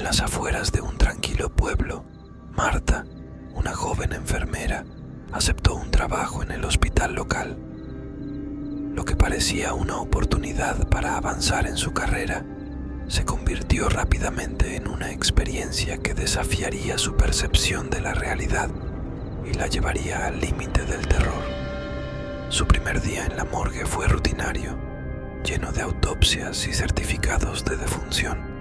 las afueras de un tranquilo pueblo, Marta, una joven enfermera, aceptó un trabajo en el hospital local. Lo que parecía una oportunidad para avanzar en su carrera se convirtió rápidamente en una experiencia que desafiaría su percepción de la realidad y la llevaría al límite del terror. Su primer día en la morgue fue rutinario, lleno de autopsias y certificados de defunción.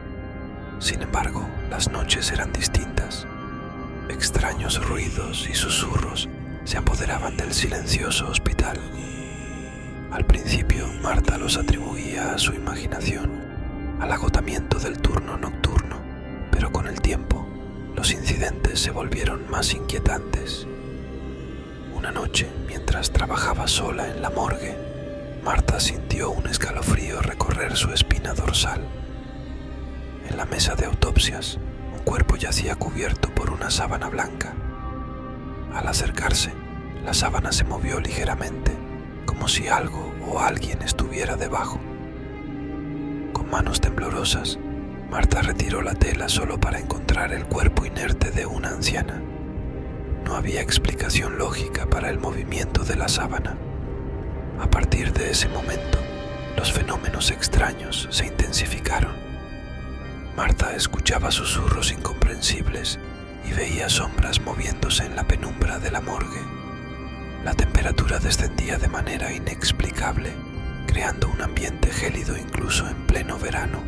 Sin embargo, las noches eran distintas. Extraños ruidos y susurros se apoderaban del silencioso hospital. Al principio, Marta los atribuía a su imaginación, al agotamiento del turno nocturno, pero con el tiempo, los incidentes se volvieron más inquietantes. Una noche, mientras trabajaba sola en la morgue, Marta sintió un escalofrío recorrer su espina dorsal. En la mesa de autopsias, un cuerpo yacía cubierto por una sábana blanca. Al acercarse, la sábana se movió ligeramente, como si algo o alguien estuviera debajo. Con manos temblorosas, Marta retiró la tela solo para encontrar el cuerpo inerte de una anciana. No había explicación lógica para el movimiento de la sábana. A partir de ese momento, los fenómenos extraños se intensificaron. Marta escuchaba susurros incomprensibles y veía sombras moviéndose en la penumbra de la morgue. La temperatura descendía de manera inexplicable, creando un ambiente gélido incluso en pleno verano.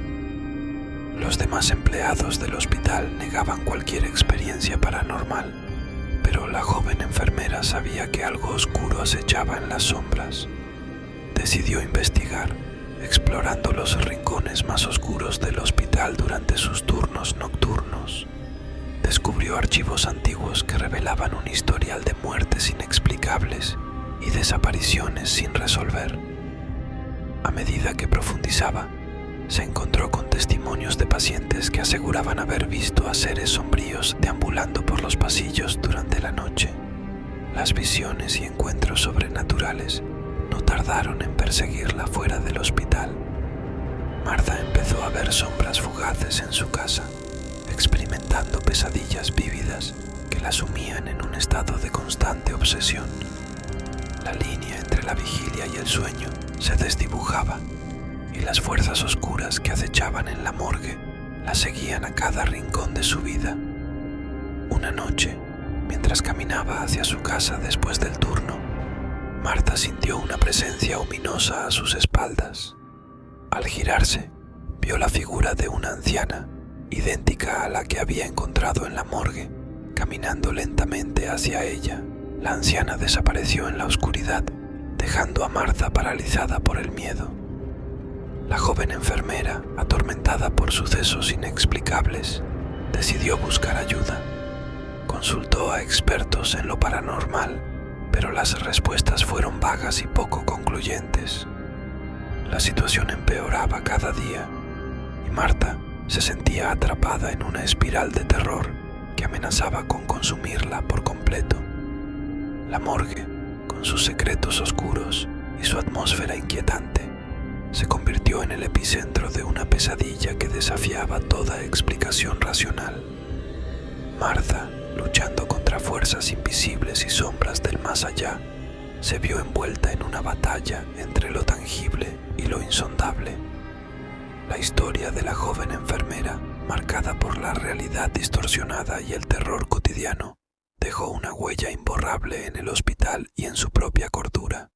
Los demás empleados del hospital negaban cualquier experiencia paranormal, pero la joven enfermera sabía que algo oscuro acechaba en las sombras. Decidió investigar, explorando los rincones más oscuros del hospital durante sus turnos nocturnos. Descubrió archivos antiguos que revelaban un historial de muertes inexplicables y desapariciones sin resolver. A medida que profundizaba, se encontró con testimonios de pacientes que aseguraban haber visto a seres sombríos deambulando por los pasillos durante la noche. Las visiones y encuentros sobrenaturales no tardaron en perseguirla fuera del hospital. Marta empezó a ver sombras fugaces en su casa, experimentando pesadillas vívidas que la sumían en un estado de constante obsesión. La línea entre la vigilia y el sueño se desdibujaba, y las fuerzas oscuras que acechaban en la morgue la seguían a cada rincón de su vida. Una noche, mientras caminaba hacia su casa después del turno, Marta sintió una presencia ominosa a sus espaldas. Al girarse, vio la figura de una anciana, idéntica a la que había encontrado en la morgue, caminando lentamente hacia ella. La anciana desapareció en la oscuridad, dejando a Marta paralizada por el miedo. La joven enfermera, atormentada por sucesos inexplicables, decidió buscar ayuda. Consultó a expertos en lo paranormal, pero las respuestas fueron vagas y poco concluyentes. La situación empeoraba cada día, y Marta se sentía atrapada en una espiral de terror que amenazaba con consumirla por completo. La morgue, con sus secretos oscuros y su atmósfera inquietante, se convirtió en el epicentro de una pesadilla que desafiaba toda explicación racional. Marta, luchando contra fuerzas invisibles y sombras del más allá, se vio envuelta en una batalla entre lo tangible y lo insondable. La historia de la joven enfermera, marcada por la realidad distorsionada y el terror cotidiano, dejó una huella imborrable en el hospital y en su propia cordura.